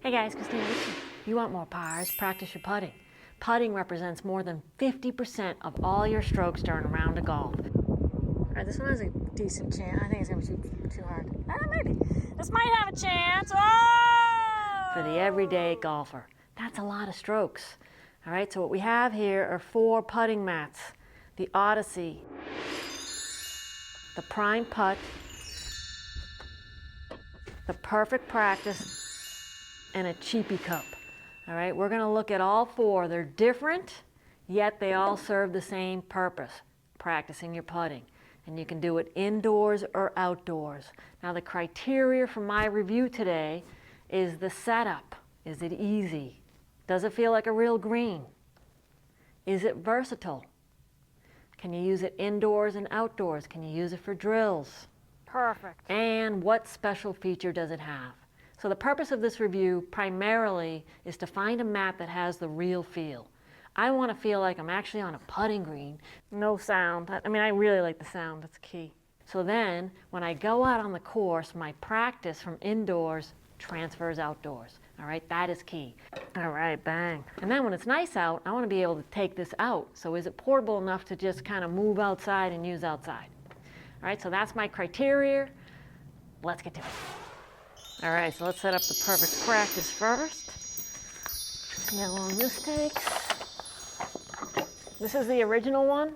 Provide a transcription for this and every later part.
Hey guys, Christina Ricci. You want more pars? Practice your putting. Putting represents more than 50% of all your strokes during a round of golf. All right, this one has a decent chance. I think it's going to be too hard. Maybe. This might have a chance. Oh! For the everyday golfer. That's a lot of strokes. All right, so what we have here are 4 putting mats. The Odyssey, the Prime Putt, the Perfect Practice, and a cheapie cup. All right, we're going to look at all 4. They're different, yet they all serve the same purpose, practicing your putting. And you can do it indoors or outdoors. Now the criteria for my review today is the setup. Is it easy? Does it feel like a real green? Is it versatile? Can you use it indoors and outdoors? Can you use it for drills? Perfect. And what special feature does it have? So the purpose of this review primarily is to find a mat that has the real feel. I want to feel like I'm actually on a putting green. No sound. I mean, I really like the sound. That's key. So then, when I go out on the course, my practice from indoors transfers outdoors. All right, that is key. All right, bang. And then when it's nice out, I want to be able to take this out. So is it portable enough to just kind of move outside and use outside? All right, so that's my criteria. Let's get to it. All right, so let's set up the Perfect Practice first. See how long this takes. This is the original one,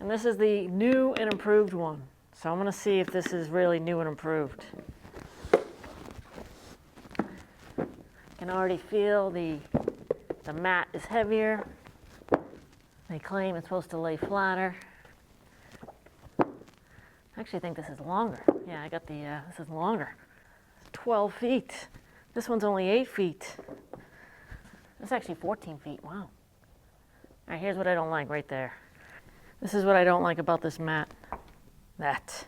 and this is the new and improved one. So I'm going to see if this is really new and improved. I can already feel the mat is heavier. They claim it's supposed to lay flatter. I actually think this is longer. Yeah, I got this is longer. 12 feet. This one's only 8 feet. It's actually 14 feet. Wow. All right, here's what I don't like right there. This is what I don't like about this mat. That.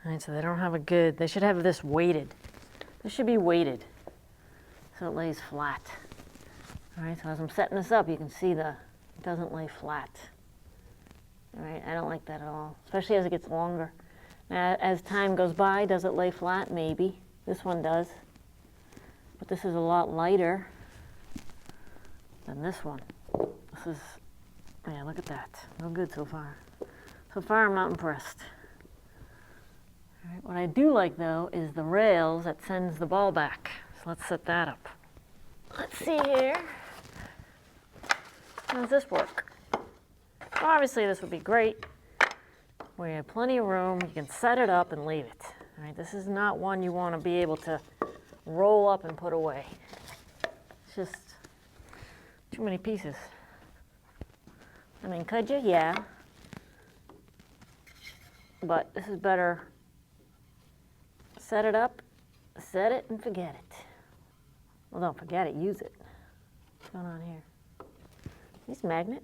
All right, so they don't have a good, they should have this weighted. This should be weighted so it lays flat. All right, so as I'm setting this up, you can see it doesn't lay flat. All right, I don't like that at all, especially as it gets longer. Now, as time goes by, does it lay flat? Maybe. This one does. But this is a lot lighter than this one. This is, yeah, look at that. No good so far. So far, I'm not impressed. All right, what I do like, though, is the rails that sends the ball back. So let's set that up. Let's see here. How does this work? Well, obviously, this would be great. We have plenty of room. You can set it up and leave it. All right, this is not one you want to be able to roll up and put away. It's just too many pieces. I mean, could you? Yeah. But this is better. Set it up, set it, and forget it. Well, don't forget it, use it. What's going on here? These magnet?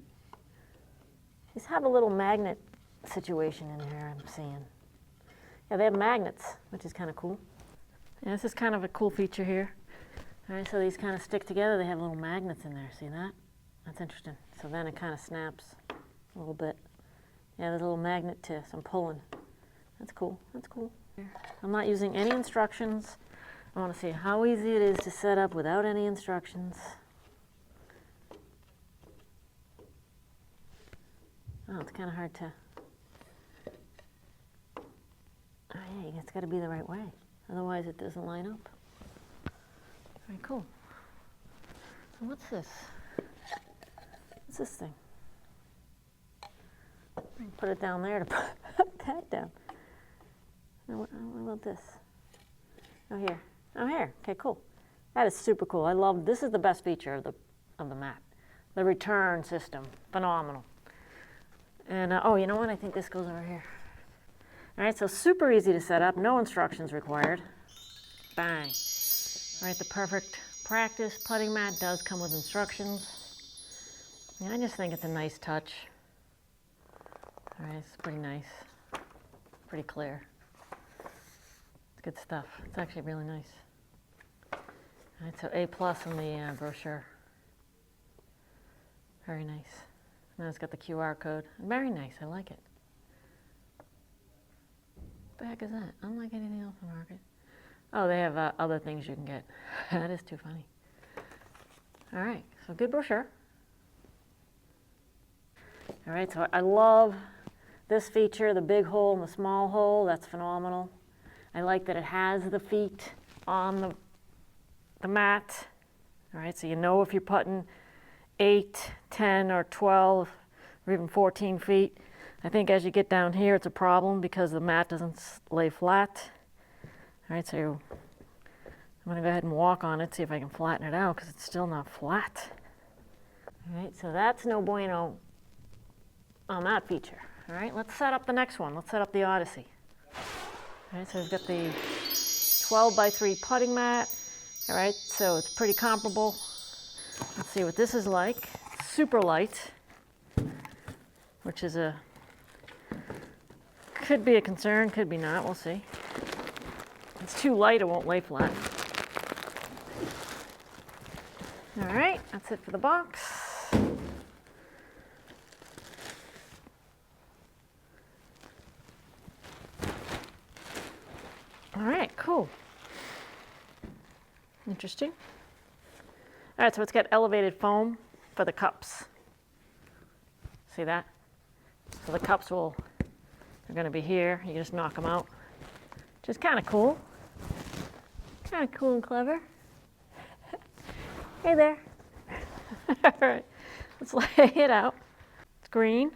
These have a little magnet situation in here I'm seeing. Yeah, they have magnets, which is kind of cool. Yeah, this is kind of a cool feature here. All right, so these kind of stick together. They have little magnets in there. See that? That's interesting. So then it kind of snaps a little bit. Yeah, there's a little magnet too, so I'm pulling. That's cool. That's cool. I'm not using any instructions. I want to see how easy it is to set up without any instructions. Oh, it's kind of hard to... Oh, yeah, it's got to be the right way. Otherwise, it doesn't line up. All right, cool. So what's this? What's this thing? I can put it down there to put that down. Now, what about this? Oh, here. Oh, here. Okay, cool. That is super cool. I love, this is the best feature of the mat. The return system. Phenomenal. And, oh, you know what? I think this goes over here. All right, so super easy to set up. No instructions required. Bang. All right, the Perfect Practice putting mat does come with instructions. Yeah, I just think it's a nice touch. All right, it's pretty nice. Pretty clear. It's good stuff. It's actually really nice. All right, so A+ in the brochure. Very nice. Now it's got the QR code. Very nice, I like it. What the heck is that? Unlike anything else on the market. Oh, they have other things you can get. That is too funny. All right, so good brochure. All right, so I love this feature, the big hole and the small hole. That's phenomenal. I like that it has the feet on the mat. All right, so you know if you're putting 8, 10, or 12, or even 14 feet. I think as you get down here, it's a problem because the mat doesn't lay flat. All right, so I'm going to go ahead and walk on it, see if I can flatten it out because it's still not flat. All right, so that's no bueno on that feature. All right, let's set up the next one. Let's set up the Odyssey. All right, so we've got the 12 by 3 putting mat. All right, so it's pretty comparable. Let's see what this is like. Super light, which is could be a concern, could be not, we'll see. If it's too light, it won't lay flat. All right, that's it for the box. All right, cool. Interesting. All right, so it's got elevated foam for the cups. See that? So the cups are going to be here. You just knock them out. Which is kind of cool. Kind of cool and clever. Hey there. All right, let's lay it out. It's green,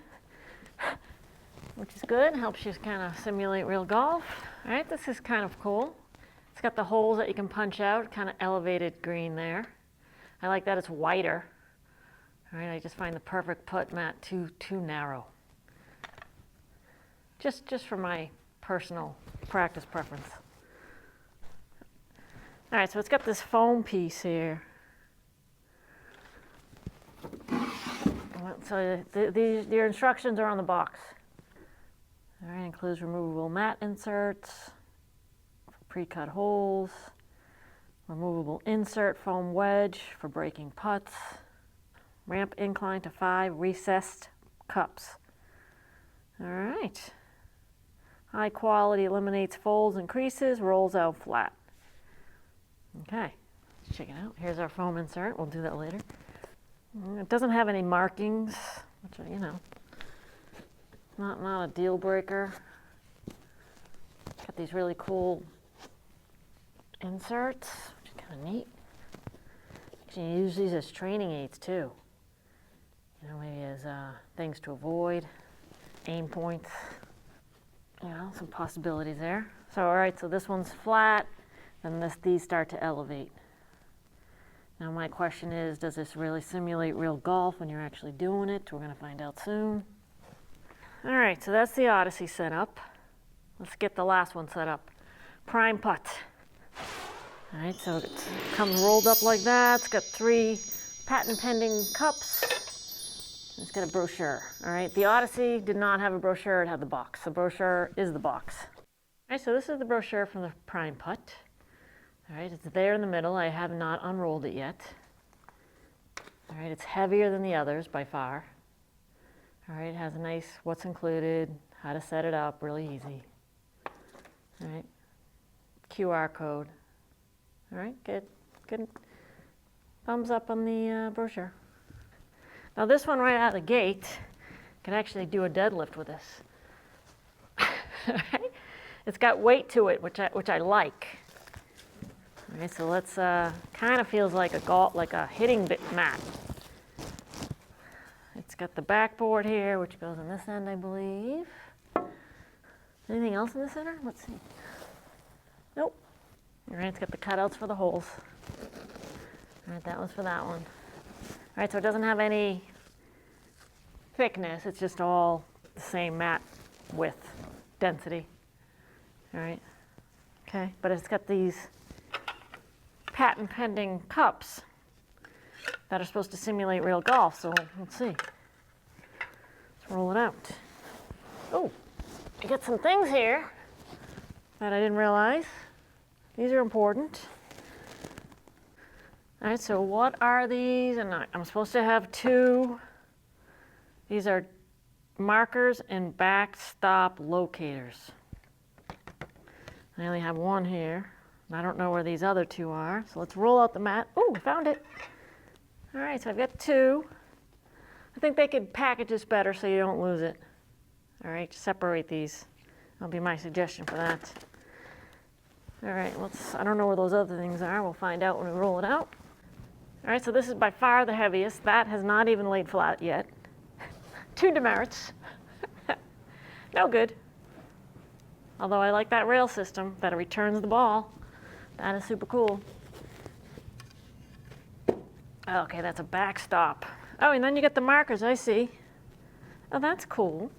which is good. Helps you kind of simulate real golf. All right, this is kind of cool. It's got the holes that you can punch out, kind of elevated green there. I like that it's wider. All right, I just find the perfect putt mat too narrow. Just for my personal practice preference. All right, so it's got this foam piece here. So your instructions are on the box. All right, includes removable mat inserts, pre-cut holes, removable insert foam wedge for breaking putts, ramp incline to 5 recessed cups. All right. High quality, eliminates folds and creases, rolls out flat. Okay, let's check it out. Here's our foam insert. We'll do that later. It doesn't have any markings, which are, not a deal breaker. Got these really cool inserts, which is kind of neat. You can use these as training aids too. Maybe as things to avoid, aim points. Some possibilities there. So all right, so this one's flat, and these start to elevate. Now my question is, does this really simulate real golf when you're actually doing it? We're going to find out soon. All right, so that's the Odyssey set up. Let's get the last one set up. Prime putt. All right, so it comes rolled up like that. It's got 3 patent pending cups. It's got a brochure. All right, the Odyssey did not have a brochure, it had the box. The brochure is the box. All right, so this is the brochure from the Prime Putt. All right, it's there in the middle. I have not unrolled it yet. All right, it's heavier than the others by far. All right, it has a nice what's included, how to set it up, really easy. All right, QR code. All right, good. Thumbs up on the brochure. Now this one right out of the gate, can actually do a deadlift with this. Right? It's got weight to it, which I like. All right, so let's kind of feels like a hitting mat. It's got the backboard here, which goes on this end, I believe. Anything else in the center? Let's see. Nope. All right, it's got the cutouts for the holes. All right, that was for that one. All right, so it doesn't have any thickness. It's just all the same mat width, density. All right. Okay, but it's got these patent pending cups that are supposed to simulate real golf. So let's see. Let's roll it out. Oh, I got some things here that I didn't realize. These are important. All right, so what are these? And I'm supposed to have 2. These are markers and backstop locators. I only have 1 here. I don't know where these other two are, so let's roll out the mat. Oh, found it. All right, so I've got two. I think they could package this better so you don't lose it. All right, just separate these. That'll be my suggestion for that. All right, I don't know where those other things are. We'll find out when we roll it out. All right, so this is by far the heaviest. That has not even laid flat yet. 2 demerits. No good. Although I like that rail system that it returns the ball. That is super cool. Okay, that's a backstop. Oh, and then you get the markers, I see. Oh, that's cool.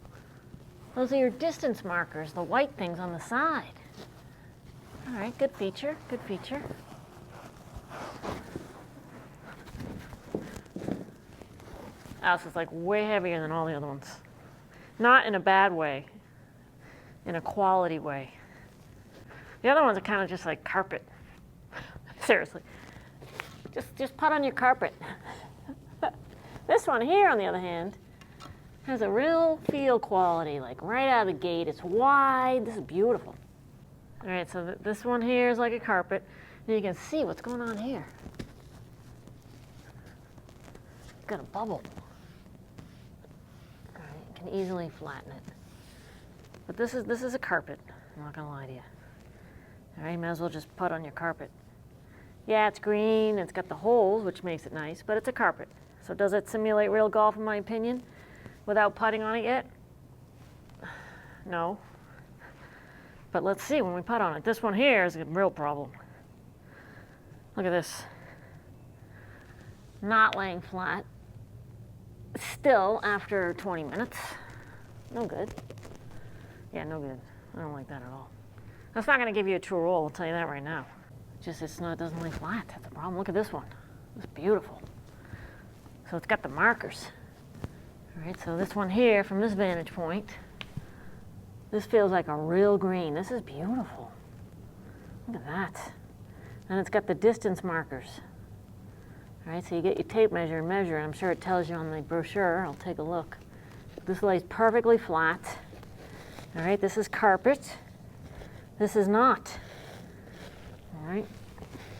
Those are your distance markers, the white things on the side. All right, good feature, good feature. Oh, this is like way heavier than all the other ones. Not in a bad way, in a quality way. The other ones are kind of just like carpet. Seriously. Just putt on your carpet. This one here, on the other hand, has a real feel quality, like right out of the gate. It's wide. This is beautiful. All right, so this one here is like a carpet. And you can see what's going on here. It's got a bubble. All right, you can easily flatten it. But this is a carpet. I'm not gonna lie to you. All right, you might as well just putt on your carpet. Yeah, it's green. It's got the holes, which makes it nice, but it's a carpet. So does it simulate real golf, in my opinion, without putting on it yet? No. But let's see when we putt on it. This one here is a real problem. Look at this. Not laying flat. Still after 20 minutes. No good. Yeah, no good. I don't like that at all. That's not going to give you a true roll, I'll tell you that right now. Just it doesn't lay flat. That's the problem. Look at this one. It's beautiful. So it's got the markers. All right, so this one here, from this vantage point, this feels like a real green. This is beautiful. Look at that. And it's got the distance markers. All right, so you get your tape measure and measure, and I'm sure it tells you on the brochure. I'll take a look. This lays perfectly flat. All right, this is carpet. This is not. All right,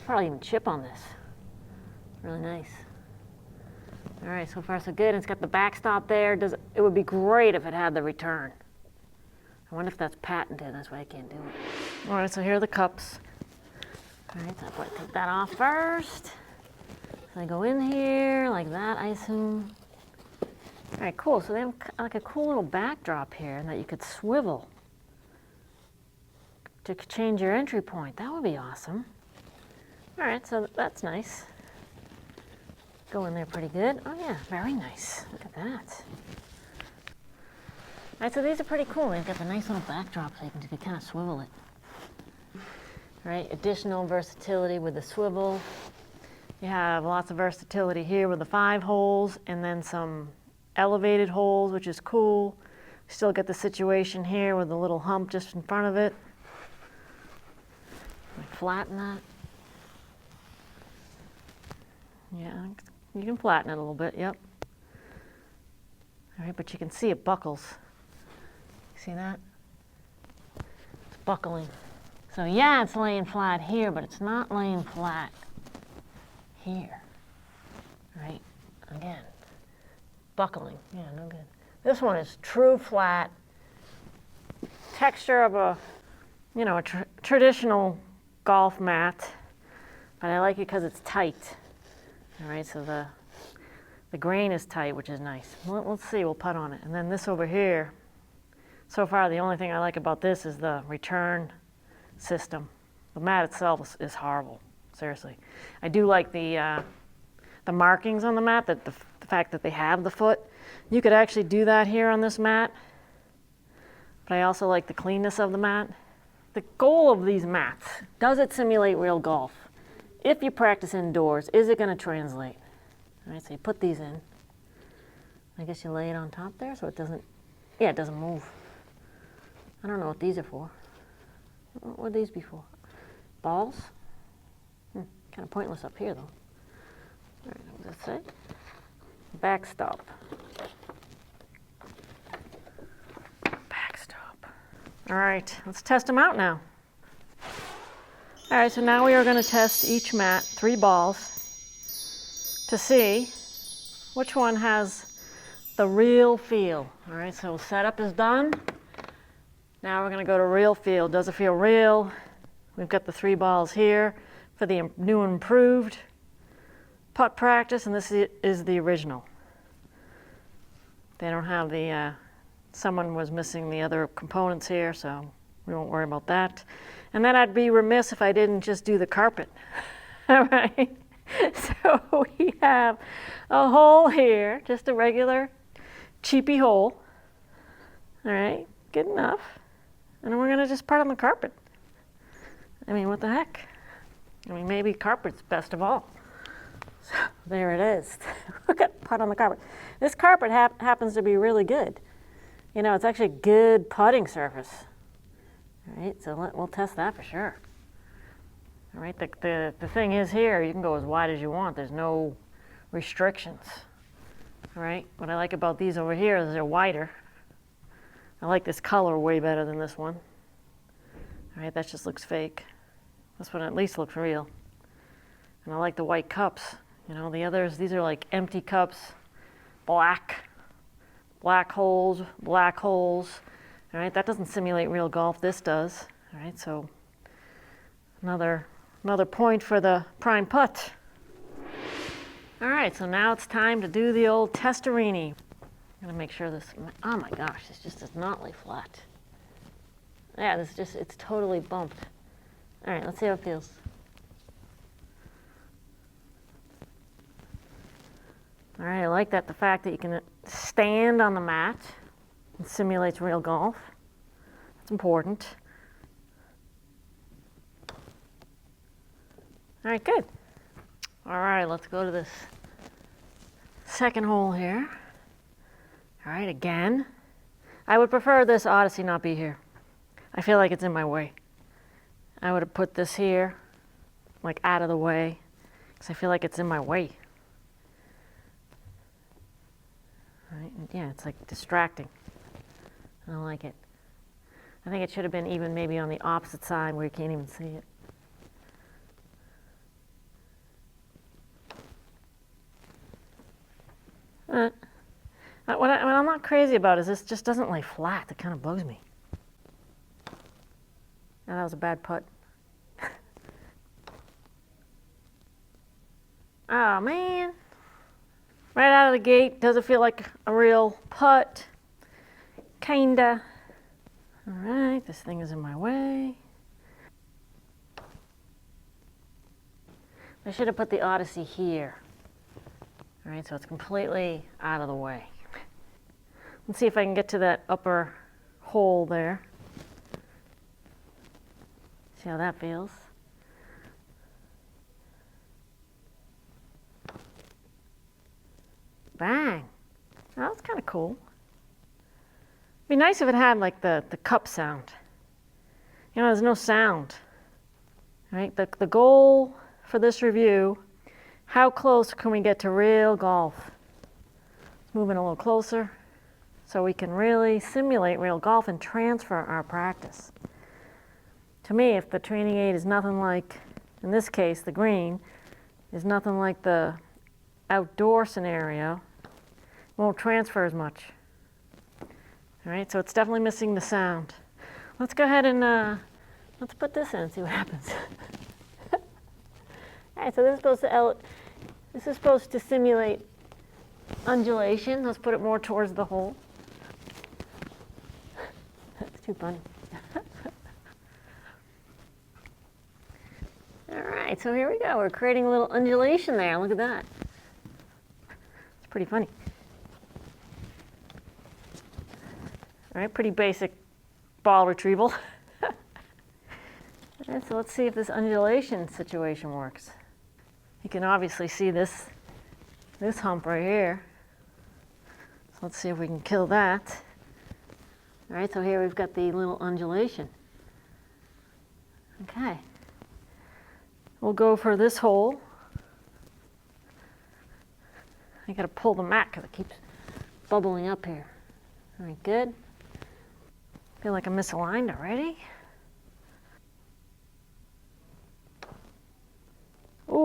probably even chip on this. Really nice. All right, so far so good. It's got the backstop there. It would be great if it had the return. I wonder if that's patented. That's why I can't do it. All right, so here are the cups. All right, so I'm going to take that off first. So they go in here like that, I assume. All right, cool. So they have like a cool little backdrop here that you could swivel to change your entry point. That would be awesome. All right, so that's nice. Go in there pretty good. Oh yeah, very nice. Look at that. All right, so these are pretty cool. They've got the nice little backdrop so you can kind of swivel it. All right, additional versatility with the swivel. You have lots of versatility here with the 5 holes and then some elevated holes, which is cool. Still get the situation here with the little hump just in front of it. Flatten that. Yeah, you can flatten it a little bit, yep. All right, but you can see it buckles. See that? It's buckling. So yeah, it's laying flat here, but it's not laying flat here. Right? Again, buckling. Yeah, no good. This one is true flat. Texture of a, you know, a traditional golf mat, but I like it because it's tight. All right, so the grain is tight, which is nice. Let's see, we'll putt on it. And then this over here, so far the only thing I like about this is the return system. The mat itself is horrible, seriously. I do like the markings on the mat, that the fact that they have the foot. You could actually do that here on this mat, but I also like the cleanness of the mat. The goal of these mats, does it simulate real golf? If you practice indoors, is it going to translate? All right, so you put these in. I guess you lay it on top there so it doesn't, yeah, it doesn't move. I don't know what these are for. What would these be for? Balls? Kind of pointless up here, though. All right, what does that say? Backstop. Backstop. All right, let's test them out now. All right, so now we are going to test each mat, 3 balls, to see which one has the real feel. All right, so setup is done. Now we're going to go to real feel. Does it feel real? We've got the 3 balls here for the new and improved putt practice, and this is the original. They don't have the, someone was missing the other components here, so we won't worry about that. And then I'd be remiss if I didn't just do the carpet. All right, so we have a hole here, just a regular cheapy hole. All right, good enough. And then we're gonna just putt on the carpet. I mean, what the heck? I mean, maybe carpet's best of all. So there it is. Look at putt on the carpet. This carpet happens to be really good. You know, it's actually a good putting surface. All right, so we'll test that for sure. All right, the thing is here, you can go as wide as you want. There's no restrictions. All right, what I like about these over here is they're wider. I like this color way better than this one. All right, that just looks fake. This one at least looks real. And I like the white cups. You know, the others, these are like empty cups, black holes, black holes. All right, that doesn't simulate real golf. This does. All right, so another point for the prime putt. All right, so now it's time to do the old testarini. I'm gonna make sure this, oh my gosh, this just does not lay flat. Yeah, it's totally bumped. All right, let's see how it feels. All right, I like that, the fact that you can stand on the mat. It simulates real golf. That's important. All right, good. All right, let's go to this second hole here. All right, again. I would prefer this Odyssey not be here. I feel like it's in my way. I would have put this here, like out of the way, because I feel like it's in my way. All right, yeah, it's like distracting. I don't like it. I think it should have been even maybe on the opposite side where you can't even see it. What I'm not crazy about is this just doesn't lay flat. It kind of bugs me. Now that was a bad putt. Oh man. Right out of the gate, does it feel like a real putt? Kinda. All right, this thing is in my way. I should have put the Odyssey here. All right, so it's completely out of the way. Let's see if I can get to that upper hole there. See how that feels. Bang. Oh, that's kind of cool. It'd be nice if it had like the cup sound. You know, there's no sound. Right? The goal for this review, how close can we get to real golf? Moving a little closer so we can really simulate real golf and transfer our practice. To me, if the training aid is nothing like, in this case, the green, is nothing like the outdoor scenario, it won't transfer as much. All right, so it's definitely missing the sound. Let's go ahead and let's put this in and see what happens. All right, so this is supposed to simulate undulation. Let's put it more towards the hole. That's too funny. All right, so here we go. We're creating a little undulation there. Look at that. It's pretty funny. All right, pretty basic ball retrieval. All right, so let's see if this undulation situation works. You can obviously see this hump right here. So let's see if we can kill that. All right, so here we've got the little undulation. Okay. We'll go for this hole. I gotta pull the mat because it keeps bubbling up here. All right, good. Feel like I'm misaligned already.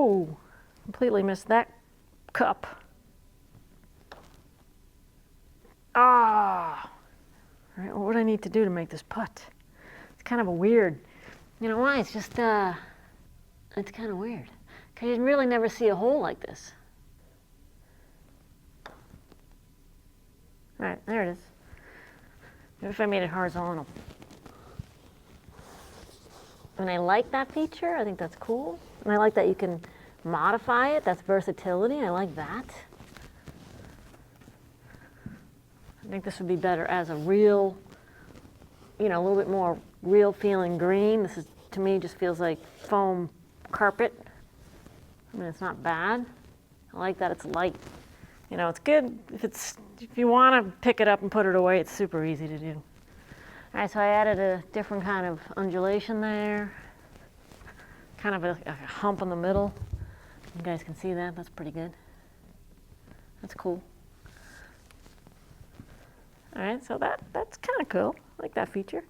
Oh, completely missed that cup. Ah. All right, well, what do I need to do to make this putt? It's kind of a weird, you know why? It's just, it's kind of weird. Because you really never see a hole like this. All right, there it is. Maybe if I made it horizontal. And I like that feature. I think that's cool. And I like that you can modify it. That's versatility. I like that. I think this would be better as a real, you know, a little bit more real feeling green. This is, to me, just feels like foam carpet. I mean, it's not bad. I like that it's light. You know, it's good if you want to pick it up and put it away, it's super easy to do. All right, so I added a different kind of undulation there. Kind of a hump in the middle. You guys can see that, that's pretty good. That's cool. All right, so that's kind of cool. I like that feature.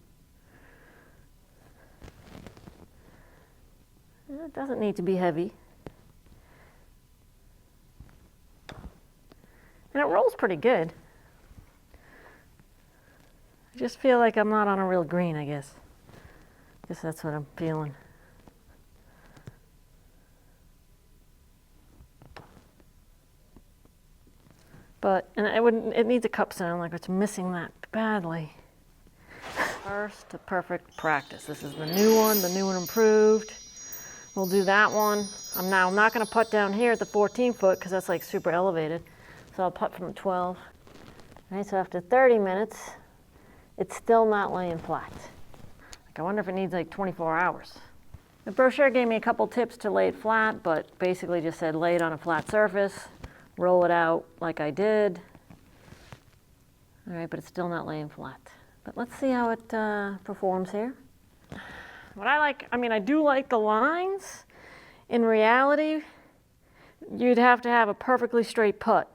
It doesn't need to be heavy. And it rolls pretty good. I just feel like I'm not on a real green, I guess. Guess that's what I'm feeling. But, and it needs a cup sound, like it's missing that badly. First to perfect practice. This is the new one improved. We'll do that one. I'm not gonna putt down here at the 14 foot because that's like super elevated. So I'll putt from 12. All right, so after 30 minutes, it's still not laying flat. Like, I wonder if it needs like 24 hours. The brochure gave me a couple tips to lay it flat, but basically just said lay it on a flat surface, roll it out like I did. All right, but it's still not laying flat. But let's see how it performs here. What I like, I mean, I do like the lines. In reality, you'd have to have a perfectly straight putt.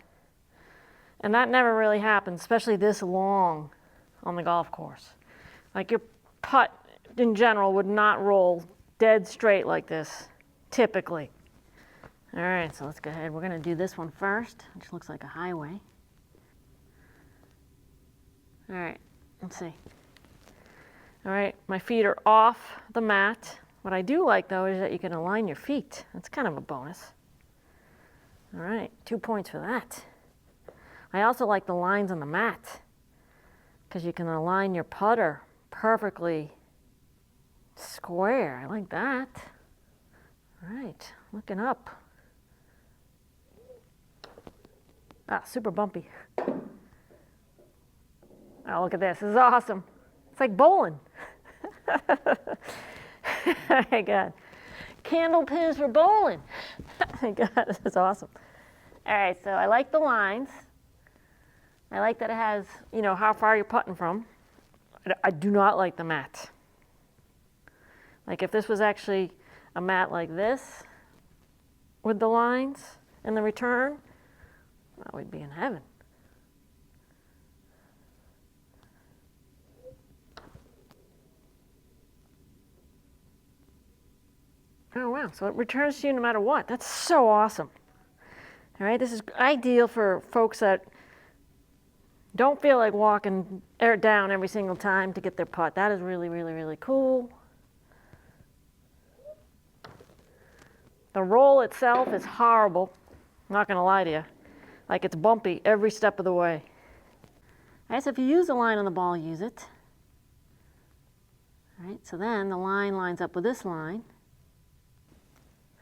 And that never really happens, especially this long on the golf course. Like your putt in general would not roll dead straight like this, typically. All right, so let's go ahead. We're gonna do this one first, which looks like a highway. All right, let's see. All right, my feet are off the mat. What I do like though is that you can align your feet. That's kind of a bonus. All right, 2 points for that. I also like the lines on the mat because you can align your putter perfectly square. I like that. All right, looking up. Ah, super bumpy. Oh, look at this. This is awesome. It's like bowling. Oh my God. Candle pins for bowling. Oh my God, this is awesome. All right, so I like the lines. I like that it has, you know, how far you're putting from. I do not like the mat. Like if this was actually a mat like this with the lines and the return, well, we'd be in heaven. Oh wow, so it returns to you no matter what. That's so awesome. All right, this is ideal for folks that don't feel like walking down every single time to get their putt. That is really, really, really cool. The roll itself is horrible. I'm not gonna lie to you. Like it's bumpy every step of the way. All right, so if you use a line on the ball, use it. All right, so then the line lines up with this line.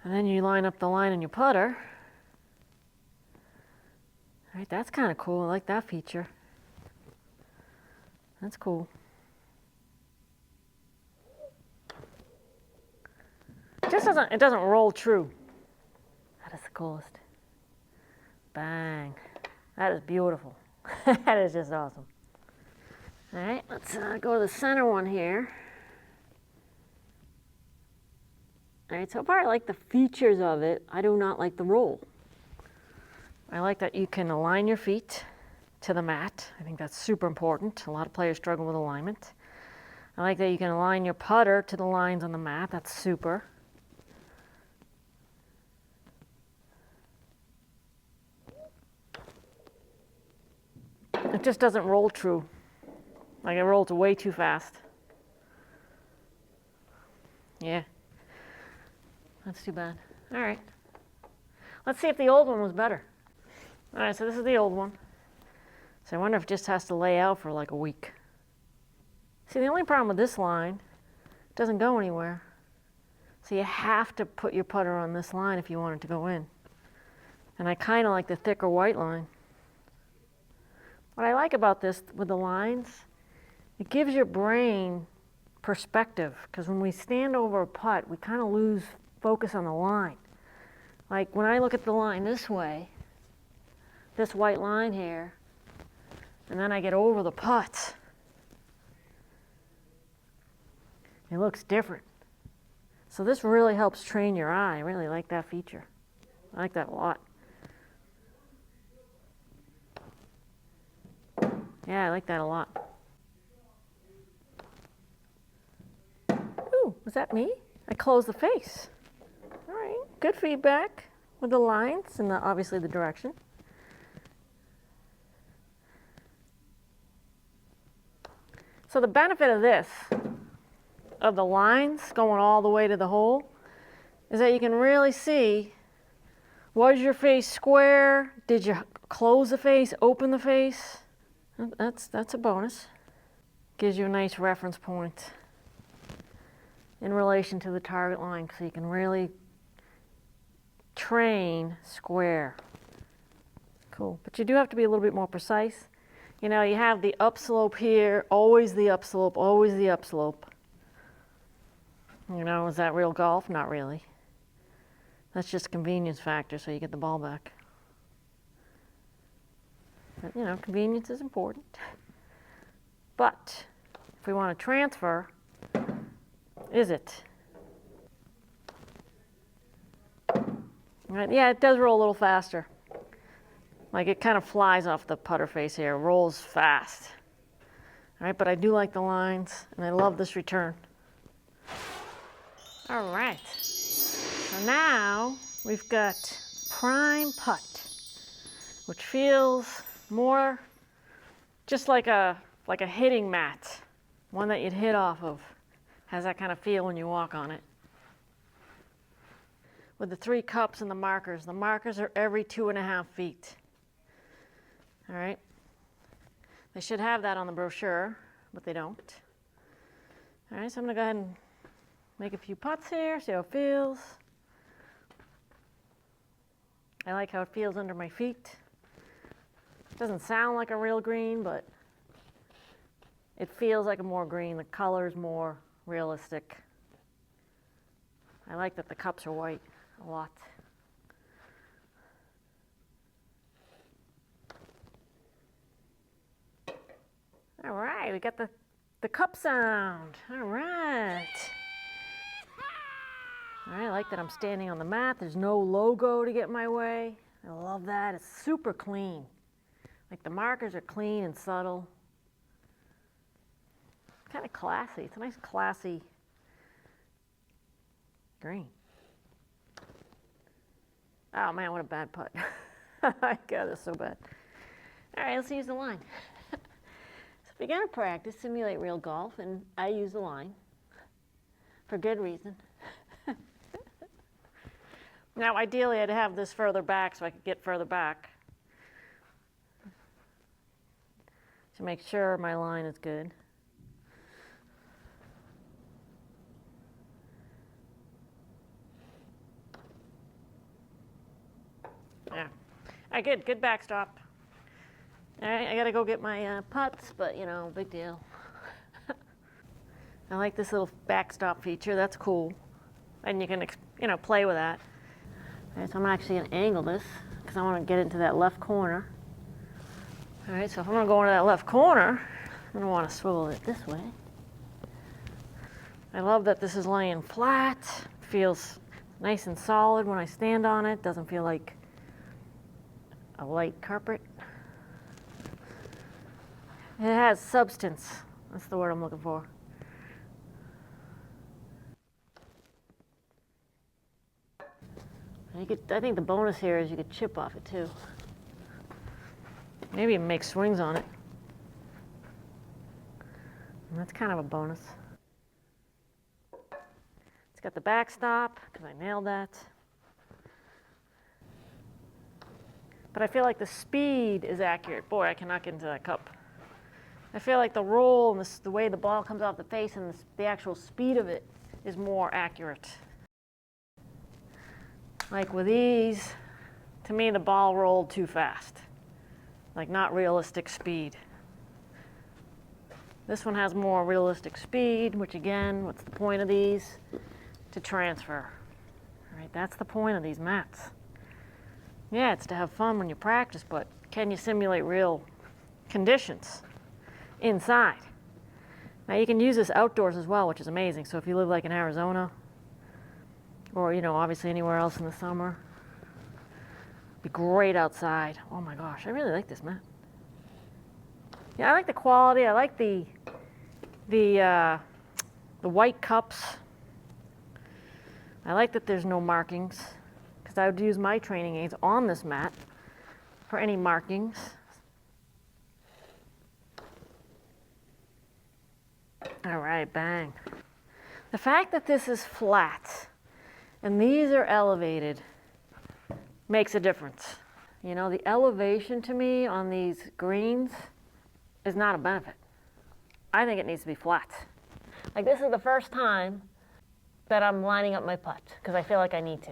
And then you line up the line in your putter. All right, that's kind of cool. I like that feature. That's cool. It doesn't roll true. That is the coolest. Bang. That is beautiful. That is just awesome. All right, let's go to the center one here. All right, so far I like the features of it. I do not like the roll. I like that you can align your feet to the mat. I think that's super important. A lot of players struggle with alignment. I like that you can align your putter to the lines on the mat. That's super. It just doesn't roll true. Like it rolls way too fast. Yeah. That's too bad. All right. Let's see if the old one was better. All right, so this is the old one. So I wonder if it just has to lay out for like a week. See, the only problem with this line, it doesn't go anywhere. So you have to put your putter on this line if you want it to go in. And I kind of like the thicker white line. What I like about this with the lines, it gives your brain perspective, because when we stand over a putt, we kind of lose focus on the line. Like when I look at the line this way, this white line here, and then I get over the putt, it looks different. So this really helps train your eye. I really like that feature. I like that a lot. Yeah, I like that a lot. Ooh, was that me? I closed the face. All right, good feedback with the lines and obviously the direction. So the benefit of this, of the lines going all the way to the hole, is that you can really see, was your face square? Did you close the face, open the face? That's a bonus. Gives you a nice reference point in relation to the target line, so you can really train square. Cool, but you do have to be a little bit more precise. You know, you have the upslope here, always the upslope, always the upslope. You know, is that real golf? Not really. That's just a convenience factor, so you get the ball back. But, you know, convenience is important. But if we want to transfer, is it? Right, yeah, it does roll a little faster. Like it kind of flies off the putter face here, rolls fast. All right, but I do like the lines, and I love this return. All right, so now we've got prime putt, which feels more just like a hitting mat, one that you'd hit off of. Has that kind of feel when you walk on it. With the 3 cups and the markers are every 2.5 feet. All right, they should have that on the brochure, but they don't. All right, so I'm gonna go ahead and make a few putts here, see how it feels. I like how it feels under my feet. Doesn't sound like a real green, but it feels like a more green. The color's more realistic. I like that the cups are white a lot. All right, we got the cup sound. All right. All right, I like that I'm standing on the mat. There's no logo to get in my way. I love that. It's super clean. Like the markers are clean and subtle. Kind of classy. It's a nice classy green. Oh man, what a bad putt. God, that's so bad. All right, let's use the line. So if you're gonna practice, simulate real golf, and I use the line for good reason. Now, ideally, I'd have this further back so I could get further back to make sure my line is good. Yeah. All right, good backstop. All right, I gotta go get my putts, but you know, big deal. I like this little backstop feature. That's cool, and you can, you know, play with that. All right, so I'm actually gonna angle this because I want to get into that left corner. All right, so if I'm gonna go into that left corner, I'm gonna want to swivel it this way. I love that this is laying flat. It feels nice and solid when I stand on it. Doesn't feel like a light carpet. It has substance. That's the word I'm looking for. I think the bonus here is you could chip off it too. Maybe even make swings on it. And that's kind of a bonus. It's got the backstop, because I nailed that. But I feel like the speed is accurate. Boy, I cannot get into that cup. I feel like the roll and the way the ball comes off the face and the actual speed of it is more accurate. Like with these, to me the ball rolled too fast. Like not realistic speed. This one has more realistic speed, which again, what's the point of these? To transfer. All right, that's the point of these mats. Yeah, it's to have fun when you practice, but can you simulate real conditions inside? Now you can use this outdoors as well, which is amazing. So if you live like in Arizona, or obviously anywhere else in the summer, it'd be great outside. Oh my gosh, I really like this mat. Yeah, I like the quality. I like the white cups. I like that there's no markings, because I would use my training aids on this mat for any markings. All right, bang. The fact that this is flat and these are elevated makes a difference. The elevation to me on these greens is not a benefit. I think it needs to be flat. Like this is the first time that I'm lining up my putt because I feel like I need to.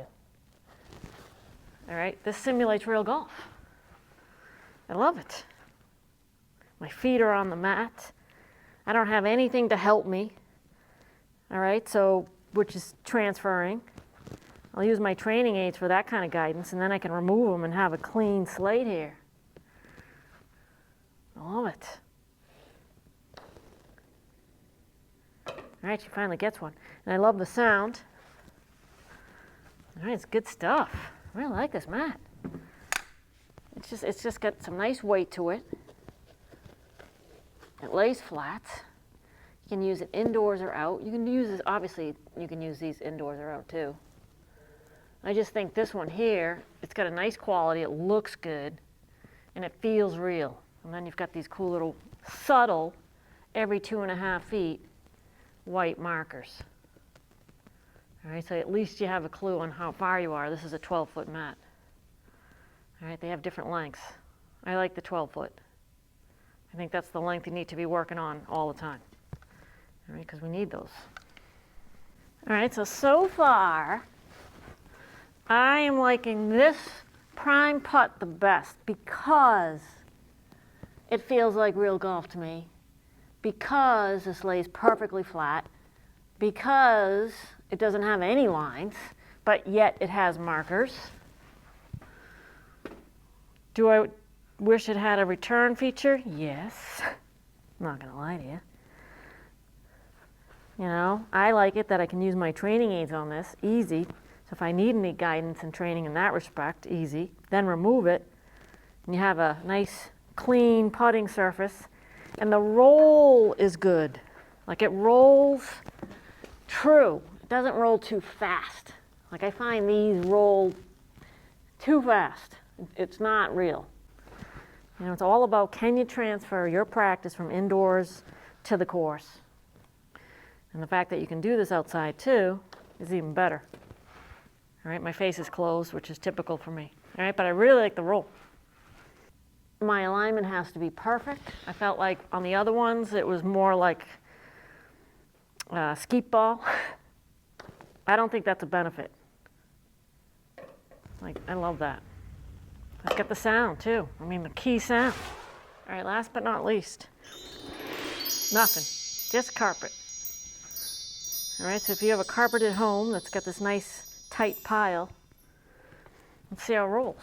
All right, this simulates real golf. I love it. My feet are on the mat. I don't have anything to help me. All right, so which is transferring. I'll use my training aids for that kind of guidance, and then I can remove them and have a clean slate here. I love it. All right, she finally gets one. And I love the sound. All right, it's good stuff. I really like this mat. It's just got some nice weight to it. It lays flat. You can use it indoors or out. You can use this, obviously, you can use these indoors or out too. I just think this one here, it's got a nice quality, it looks good, and it feels real. And then you've got these cool little subtle, every 2.5 feet, white markers. All right, so at least you have a clue on how far you are. This is a 12-foot mat. All right, they have different lengths. I like the 12-foot. I think that's the length you need to be working on all the time. All right, because we need those. All right, so far, I am liking this prime putt the best because it feels like real golf to me, because this lays perfectly flat, because it doesn't have any lines, but yet it has markers. Do I wish it had a return feature? Yes. I'm not going to lie to you. I like it that I can use my training aids on this, easy. So if I need any guidance and training in that respect, easy. Then remove it, and you have a nice, clean putting surface. And the roll is good. Like it rolls true. It doesn't roll too fast. Like I find these roll too fast. It's not real. It's all about, can you transfer your practice from indoors to the course? And the fact that you can do this outside too is even better. All right, my face is closed, which is typical for me. All right, but I really like the roll. My alignment has to be perfect. I felt like on the other ones, it was more like skeet ball. I don't think that's a benefit. Like, I love that. Let's get the sound too. I mean, the key sound. All right, last but not least, nothing, just carpet. All right, so if you have a carpet at home that's got this nice tight pile, let's see how it rolls.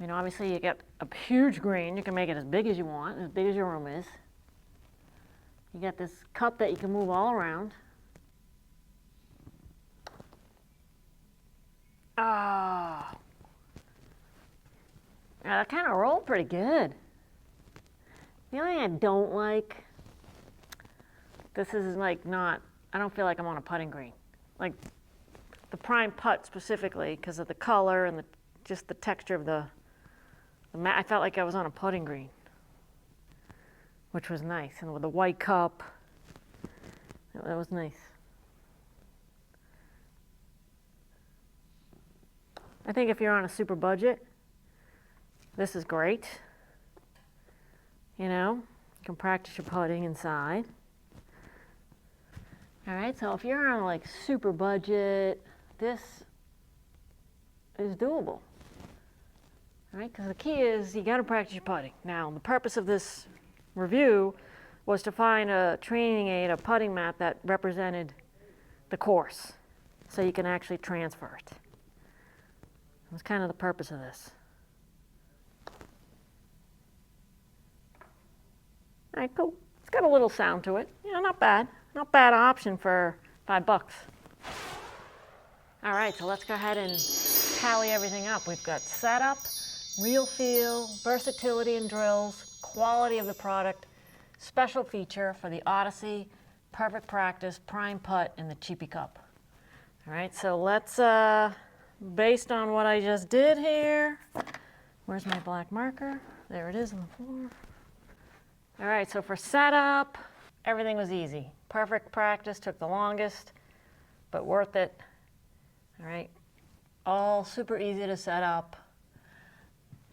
Obviously you get a huge green. You can make it as big as you want, as big as your room is. You got this cup that you can move all around. Ah. Yeah, that kind of rolled pretty good. The only thing I don't like, this is like not, I don't feel like I'm on a putting green. Like the prime putt specifically, because of the color and just the texture of the mat, I felt like I was on a putting green. which was nice. And with the white cup, that was nice. I think if you're on a super budget, this is great. You know, you can practice your putting inside. All right, so if you're on like super budget, this is doable. All right, because the key is you got to practice your putting. Now, the purpose of this review was to find a training aid, a putting mat that represented the course, so you can actually transfer it. That's kind of the purpose of this. All right, cool. It's got a little sound to it. You know, not bad. Not bad option for $5. All right, so let's go ahead and tally everything up. We've got setup, real feel, versatility in drills, quality of the product, special feature for the Odyssey, perfect practice, prime putt, and the cheapie cup. All right, so let's, based on what I just did here, where's my black marker? There it is on the floor. All right, so for setup, everything was easy. Perfect practice took the longest, but worth it. All right, all super easy to set up.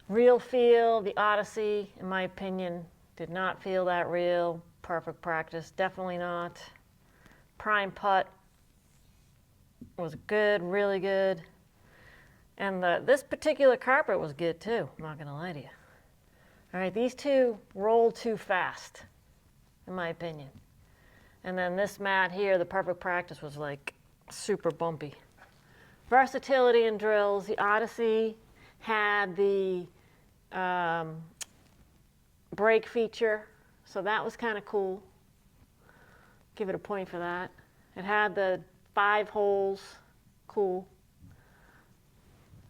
Real feel, the Odyssey, in my opinion, did not feel that real. Perfect practice, definitely not. Prime putt was good, really good. And this particular carpet was good too, I'm not gonna lie to you. All right, these two rolled too fast, in my opinion. And then this mat here, the perfect practice, was like super bumpy. Versatility in drills, the Odyssey had the brake feature, so that was kind of cool. Give it a point for that. It had the 5 holes, cool.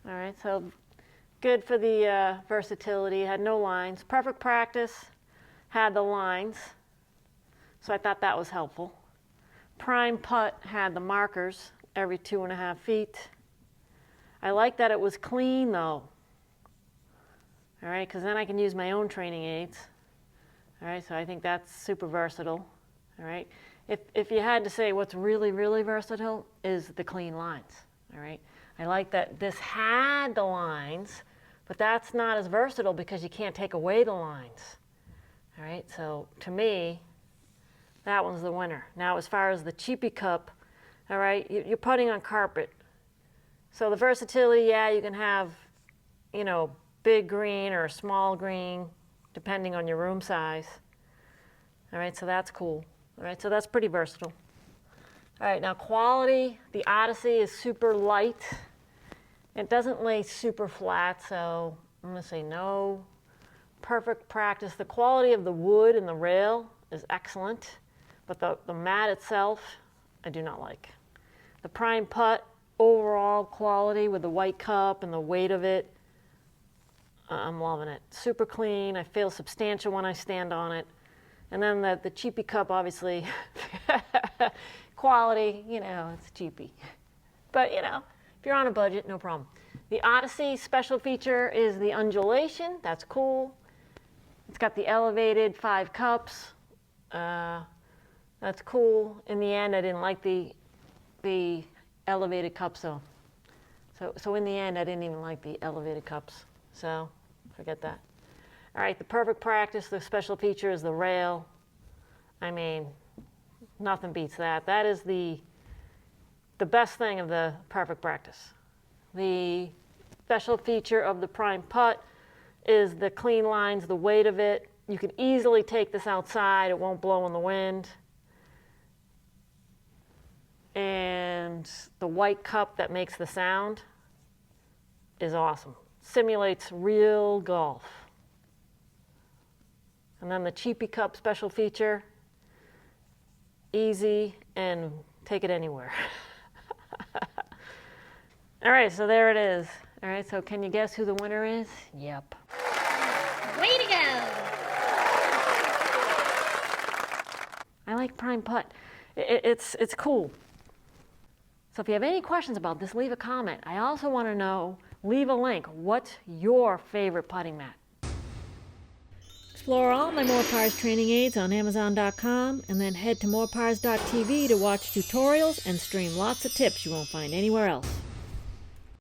All right, so good for the versatility, had no lines. Perfect practice had the lines, so I thought that was helpful. Prime putt had the markers every 2.5 feet. I like that it was clean though. All right, because then I can use my own training aids. All right, so I think that's super versatile. All right, if you had to say what's really, really versatile is the clean lines. All right, I like that this had the lines, but that's not as versatile because you can't take away the lines. All right, so to me, that one's the winner. Now, as far as the cheapie cup, all right, you're putting on carpet. So the versatility, yeah, you can have, you know, big green or a small green, depending on your room size. All right, so that's cool. All right, so that's pretty versatile. All right, now quality, the Odyssey is super light. It doesn't lay super flat, so I'm gonna say no. Perfect practice. The quality of the wood and the rail is excellent, but the mat itself, I do not like. The prime putt, overall quality with the white cup and the weight of it, I'm loving it. Super clean, I feel substantial when I stand on it. And then the cheapie cup, obviously, quality, you know, it's cheapie. But, you know, if you're on a budget, no problem. The Odyssey special feature is the undulation. That's cool. It's got the elevated 5 cups. That's cool. In the end, I didn't like the elevated cups, though. So in the end, I didn't even like the elevated cups. So forget that. All right, the perfect practice, the special feature is the rail. I mean, nothing beats that. That is the best thing of the perfect practice. The special feature of the prime putt is the clean lines, the weight of it. You can easily take this outside. It won't blow in the wind. And the white cup that makes the sound is awesome. Simulates real golf. And then the cheapie cup special feature, easy and take it anywhere. All right, so there it is. All right, so can you guess who the winner is? Yep. Way to go! I like prime putt. It's cool. So if you have any questions about this, leave a comment. I also want to know, leave a link. What's your favorite putting mat? explore all my More Pars training aids on Amazon.com and then head to morepars.tv to watch tutorials and stream lots of tips you won't find anywhere else.